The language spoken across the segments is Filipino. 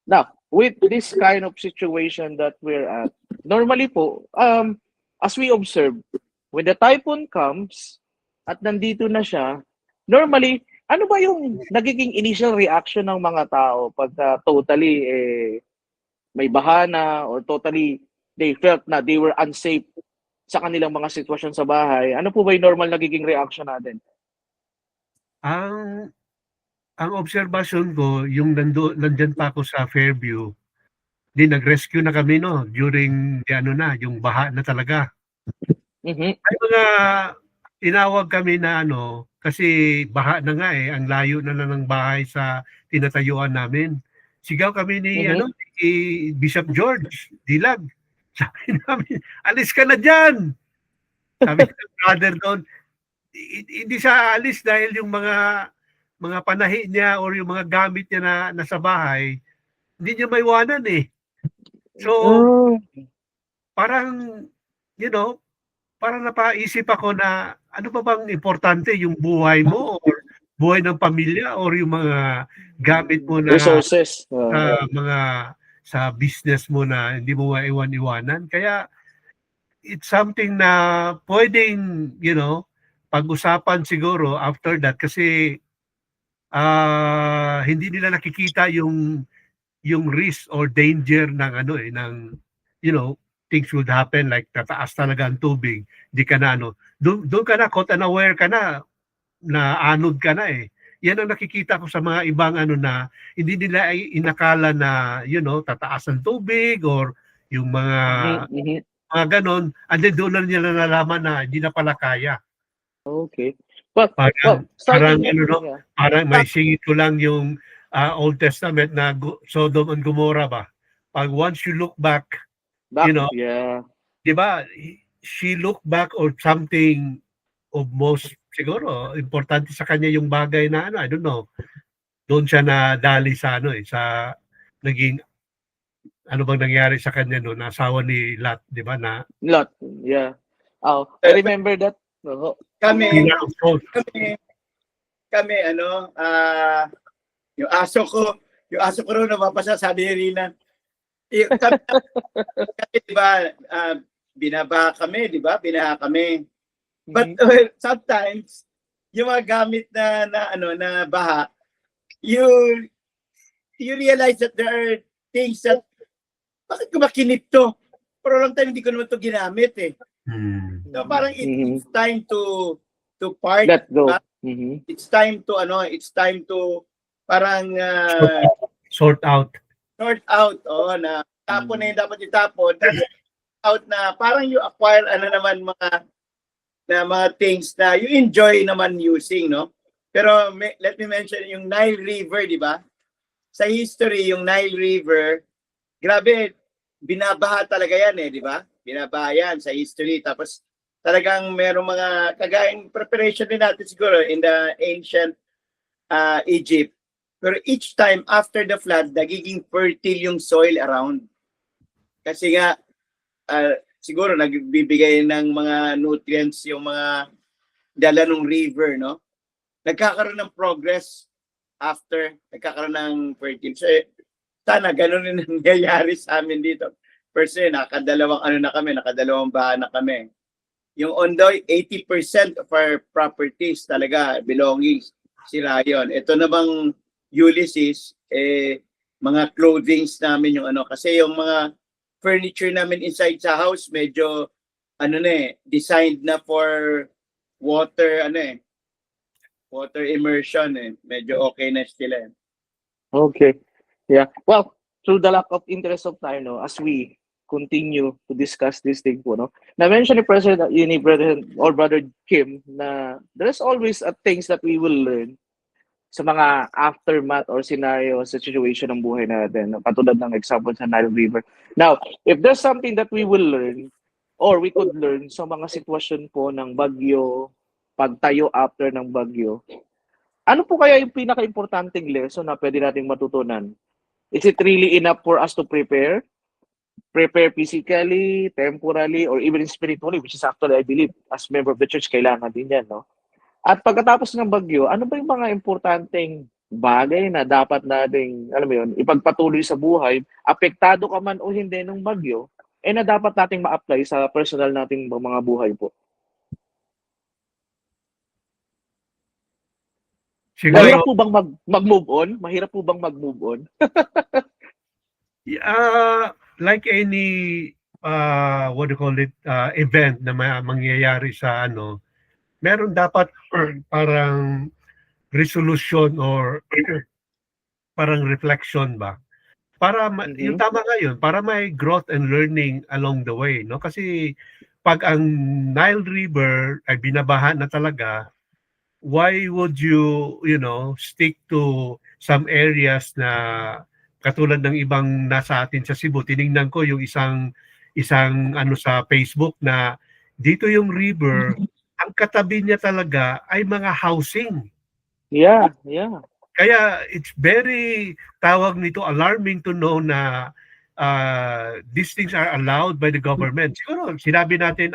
Now, with this kind of situation that we're at, normally po, as we observe, when the typhoon comes at nandito na siya, normally, ano ba yung nagiging initial reaction ng mga tao pagka totally may bahana or totally they felt na they were unsafe sa kanilang mga sitwasyon sa bahay? Ano po ba yung normal nagiging reaction natin? Ang ang obserbasyon ko yung nandiyan pa ako sa Fairview, nag-rescue na kami during yung baha na talaga. Mhm. May mga tinawag kami na kasi baha na nga ang layo na ng bahay sa tinatayuan namin. Sigaw kami ni Mhm. ni Bishop George Dilag. Sabi namin, "Alis ka na diyan." Sabi ng brother doon, hindi siya alis dahil yung mga panahi niya or yung mga gamit niya na nasa bahay, hindi niya maiwanan eh. So, Oh. parang, parang napaisip ako na ano ba bang importante, yung buhay mo or buhay ng pamilya or yung mga gamit mo na Resources. mga sa business mo na hindi mo maiwan-iwanan. Kaya it's something na pwedeng, pag-usapan siguro after that kasi hindi nila nakikita yung risk or danger ng you know things would happen like tataas talaga ang tubig, di ka na doon ka na caught unaware ka na anod ka na eh. Yan ang nakikita ko sa mga ibang na hindi nila ay inakala na tataas ang tubig or yung Mhm. Mhm. mga ganon, and then doon na nila nalalaman na hindi na pala kaya. Okay. But Parang well, parang starting yeah. parang may singit ko lang yung Old Testament na Sodom and Gomorrah ba. Pag once you look back, you Back, know, yeah. 'di ba? She looked back or something of most siguro importante sa kanya yung bagay na I don't know. Doon siya nadali sa sa naging ano bang nangyari sa kanya no, na asawa ni Lot, 'di ba na Lot, yeah. Oh, I remember that. Oo. Kami, pillar of salt. kami, kami, yung aso ko rin napapasa, sabi ni Rina. Kami, di ba, binabaha kami, di ba? Binaha kami. But sometimes, yung mga gamit na baha, you realize that there are things that, bakit ko makinip to? For a long time, hindi ko naman to ginamit eh. So parang it's time to part. Let go. It's time to parang Sort out. na tapon na yung dapat itapon, out na parang you acquire mga things na you enjoy naman using, no? Pero let me mention yung Nile River, di ba? Sa history, yung Nile River, grabe, binabaha talaga yan di ba? Binabaha yan sa history. Tapos talagang merong mga kagayang preparation din natin siguro in the ancient Egypt. Pero each time after the flood, nagiging fertile yung soil around. Kasi nga, siguro nagbibigay ng mga nutrients yung mga dala ng river, no? Nagkakaroon ng progress after, nagkakaroon ng fertile. So, sana ganun rin nangyayari sa amin dito. First, nakadalawang baha na kami. Yung Ondoy, 80% of our properties talaga, belongings, sila yon. Ito namang Ulysses, mga clothings namin yung kasi yung mga furniture namin inside sa house, medyo, designed na for water, water immersion Medyo okay na sila Okay. Yeah. Well, through the lack of interest of time, as we continue to discuss this thing po, na-mention ni President Brother Kim na there's always things that we will learn sa mga aftermath or scenario sa situation ng buhay natin. Katulad ng example sa Nile River. Now, if there's something that we will learn or we could learn sa mga sitwasyon po ng bagyo, pagtayo after ng bagyo, ano po kaya yung pinaka-importanting lesson na pwede nating matutunan? Is it really enough for us to prepare? Prepare physically, temporally, or even spiritually, which is actually, I believe, as member of the church, kailangan din yan, no? At pagkatapos ng bagyo, ano ba yung mga importanteng bagay na dapat nating, alam mo yun, ipagpatuloy sa buhay, apektado ka man o hindi ng bagyo, na dapat nating ma-apply sa personal nating mga buhay po. Mahirap Siguro, po bang mag-move on? Mahirap po bang mag-move on? like any, what do you call it, event na mangyayari sa ano, meron dapat parang resolution or parang reflection ba? Para yung tama nga yun, para may growth and learning along the way, no? Kasi pag ang Nile River ay binabaha na talaga, why would you, stick to some areas na katulad ng ibang nasa atin sa Cebu? Tiningnan ko yung isang ano sa Facebook na dito yung river, ang katabi niya talaga ay mga housing. Yeah. Kaya it's very, tawag nito, alarming to know na these things are allowed by the government. Siguro, sinabi natin,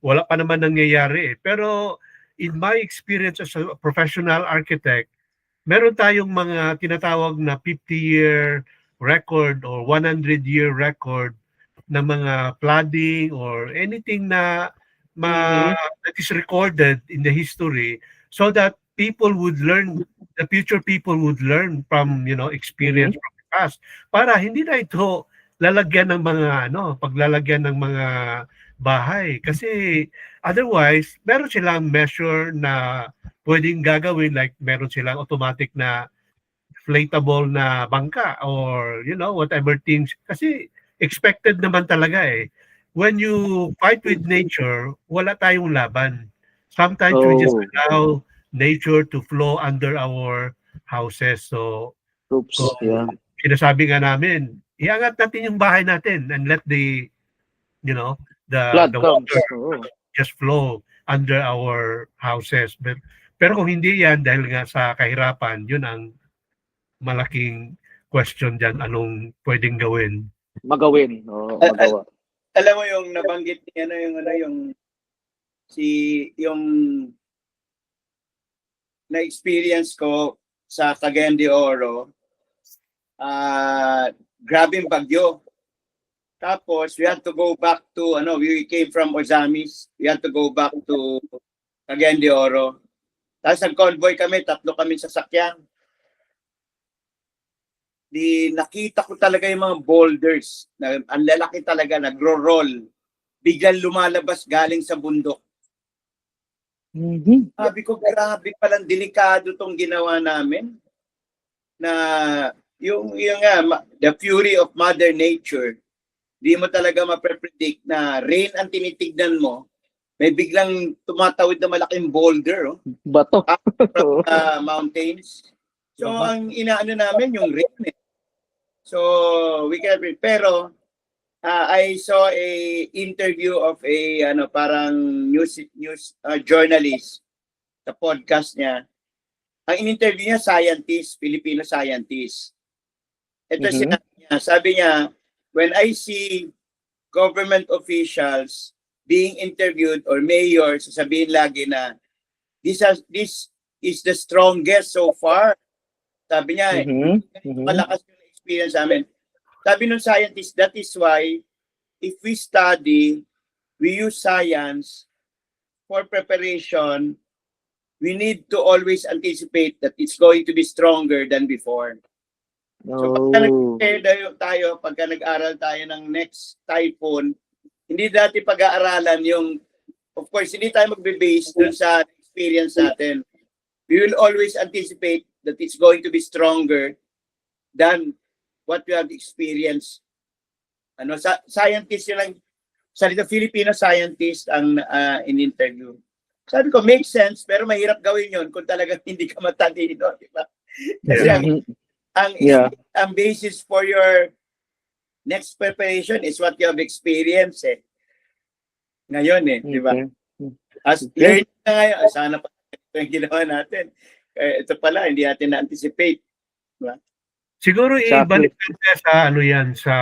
wala pa naman nangyayari. Pero in my experience as a professional architect, meron tayong mga tinatawag na 50-year record or 100-year record na mga flooding or anything na that is recorded in the history, so that people would learn, the future people would learn from, experience from the past, para hindi na ito lalagyan ng mga paglalagyan ng mga bahay, kasi otherwise meron silang measure na pwedeng gagawin, like meron silang automatic na inflatable na bangka or whatever things, kasi expected naman talaga when you fight with nature, wala tayong laban. Sometimes we just allow nature to flow under our houses. So, sinasabi nga namin, iangat natin yung bahay natin and let the water just flow under our houses. Pero kung hindi yan, dahil nga sa kahirapan, yun ang malaking question dyan, anong pwedeng gawin? Magawin. Magawa. Alam mo yung nabanggit niya yung na-experience ko sa Cagayan de Oro, grabing bagyo. Tapos we had to go back to, we came from Ozamis, we had to go back to Cagayan de Oro. Tapos nag-convoy kami, 3 kami sasakyan. Nakita ko talaga yung mga boulders, ang lalaki talaga, nagro-roll, biglang lumalabas galing sa bundok. Sabi ko, grabe palang delikado tong ginawa namin, na yung the fury of Mother Nature, di mo talaga maprepredict na rain ang tinitignan mo, may biglang tumatawid na malaking boulder, bato from mountains. So ang inaano namin yung rain. So we can read. Pero I saw a interview of a parang news journalist sa podcast niya. Ang in-interview niya scientist, Filipino scientist. Ito sabi niya, when I see government officials being interviewed or mayor, sasabihin lagi na this is the strongest so far. Sabi niya, malakas yung experience namin. Sabi ng scientist, that is why if we study, we use science for preparation, we need to always anticipate that it's going to be stronger than before. So pagka nag-prepare tayo, pagka nag-aral tayo ng next typhoon, hindi dati pag-aaralan yung, of course, hindi tayo magbe-base dun sa experience natin. We will always anticipate that it's going to be stronger than what we have experienced. Scientist yun lang, salita Filipino scientist ang in-interview. Sabi ko, makes sense, pero mahirap gawin yun kung talagang hindi ka matalino, di ba? Kasi ang basis for your next preparation is what you have experienced ngayon di ba? As learning na ngayon, sana pa ito yung ginawa natin. Ito pala, hindi natin na-anticipate. Diba? Siguro ibalik sa sa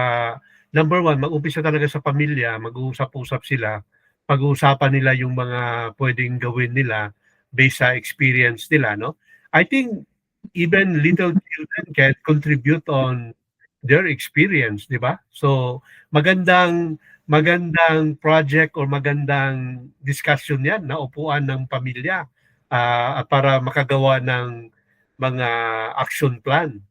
number 1, mag-umpisa talaga sa pamilya, mag-uusap-usap sila, pag-uusapan nila yung mga pwedeng gawin nila based sa experience nila, no? I think even little children can contribute on their experience, di ba? So, magandang project or magandang discussion yan na upuan ng pamilya para makagawa ng mga action plan.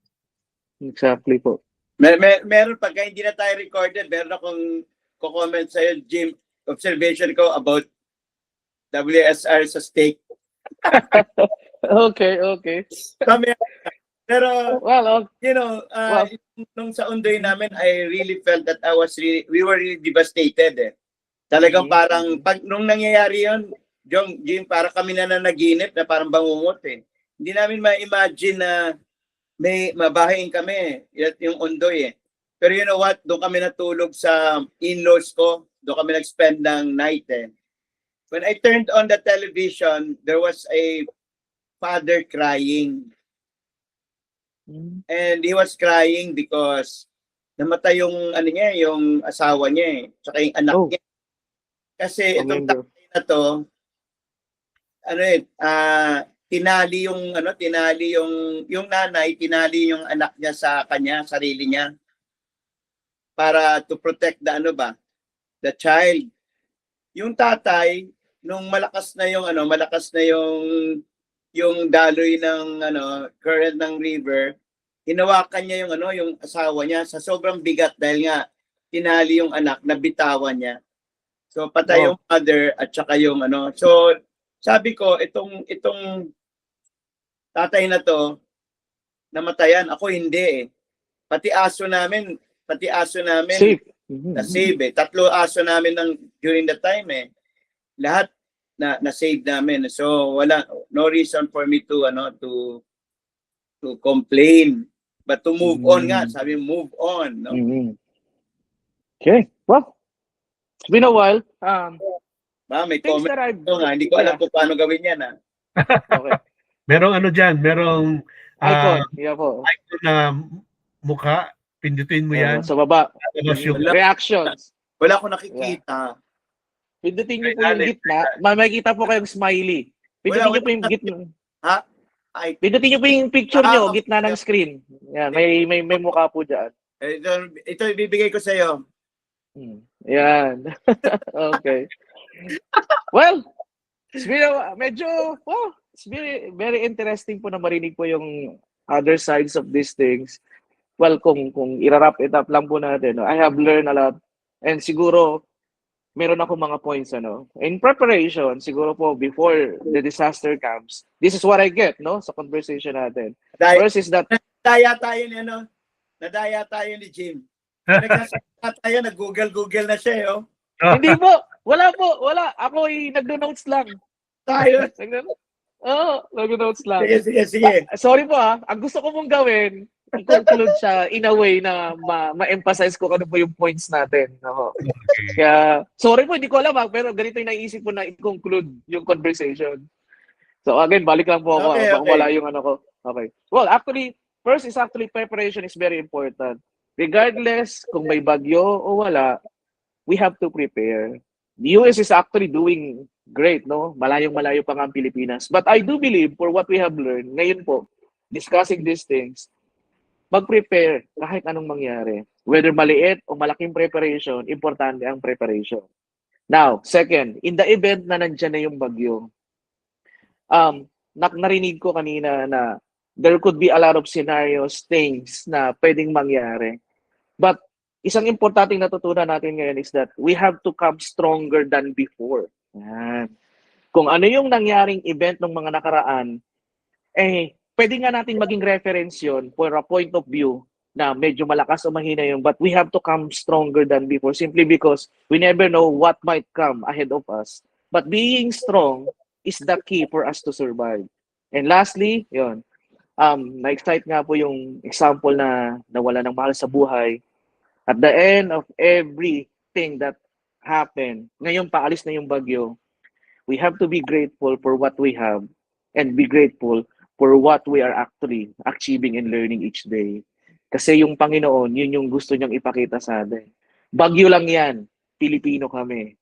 Exactly po. Meron pagka hindi na tayo recorded, meron akong ko-comment sa'yo, Jim, observation ko about WSR sa stake. Okay. Kami, pero, Well, you know, Well- nung sa Undoy namin, I really felt that we were really devastated eh. Talagang parang, nung nangyayari yun, Jim, parang kami na naginip na parang bangungot eh. Hindi namin ma-imagine na may mabahain kami, yung Undoy eh. Pero you know what, doon kami natulog sa in-laws ko, doon kami nag-spend ng night eh. When I turned on the television, there was a father crying. And he was crying because namatay yung yung asawa niya eh, tsaka yung anak niya. Kasi itong tatay na to, tinali yung nanay, tinali yung anak niya sa sarili niya para to protect the child. Yung tatay, nung malakas na yung daloy ng current ng river, hinawakan niya yung asawa niya sa sobrang bigat dahil nga tinali yung anak, nabitawan niya. So patay yung mother at saka yung So sabi ko itong tatay na to namatayan, ako hindi eh. Pati aso namin safe. na save eh. 3 aso namin during the time eh. Lahat na save namin. So no reason for me to complain, but to move on nga, sabi move on, no? Okay. Well, it's been a while. May Things comment that I've hindi ko alam kung paano gawin yan Okay. Merong merong Icon. Yeah po. icon na mukha, pindutin mo yan. Sa baba. Tapos yung Reactions. Wala akong nakikita. Pindutin niyo po yung gitna. Makikita po kayong smiley. Pindutin niyo po yung gitna. Pindutin niyo po yung picture niyo, gitna ng screen. Yan, may mukha po diyan. Ito ibibigay ko sa iyo. Yan. Okay. Well, it's very, very interesting po na marinig po yung other sides of these things. Well, kung i-wrap it up lang po natin, I have learned a lot. And siguro, meron ako mga points, in preparation, siguro po, before the disaster comes, this is what I get, sa conversation natin. First is that... Nadaya tayo ni Jim. Nagsasalita tayo, nag-google na siya, Hindi po, wala. Ako nagdo-notes lang. Tayo. Nagdo-notes lang. Sige. Sorry po ang gusto ko mong gawin, i-conclude siya in a way na ma-emphasize ko ano po yung points natin. Kaya, sorry po, hindi ko alam pero ganito yung naisip ko na i-conclude yung conversation. So again, balik lang po ako. Okay. Wala yung ko. Okay. Well, first is preparation is very important. Regardless kung may bagyo o wala, we have to prepare. The US is actually doing great, Malayong-malayo pa nga ang Pilipinas. But I do believe, for what we have learned, ngayon po, discussing these things, mag-prepare kahit anong mangyari. Whether maliit o malaking preparation, importante ang preparation. Now, second, in the event na nandyan na yung bagyo, narinig ko kanina na there could be a lot of scenarios, things na pwedeng mangyari. But isang importanteng natutunan natin ngayon is that we have to come stronger than before. Yan. Kung ano yung nangyaring event ng mga nakaraan, pwede nga natin maging reference yun for a point of view na medyo malakas o mahina yun, but we have to come stronger than before simply because we never know what might come ahead of us. But being strong is the key for us to survive. And lastly, yun, na-excite nga po yung example na nawala ng mahal sa buhay. At the end of everything that happened, ngayon paalis na yung bagyo, we have to be grateful for what we have and be grateful for what we are actually achieving and learning each day. Kasi yung Panginoon, yun yung gusto niyang ipakita sa atin. Bagyo lang yan, Pilipino kami.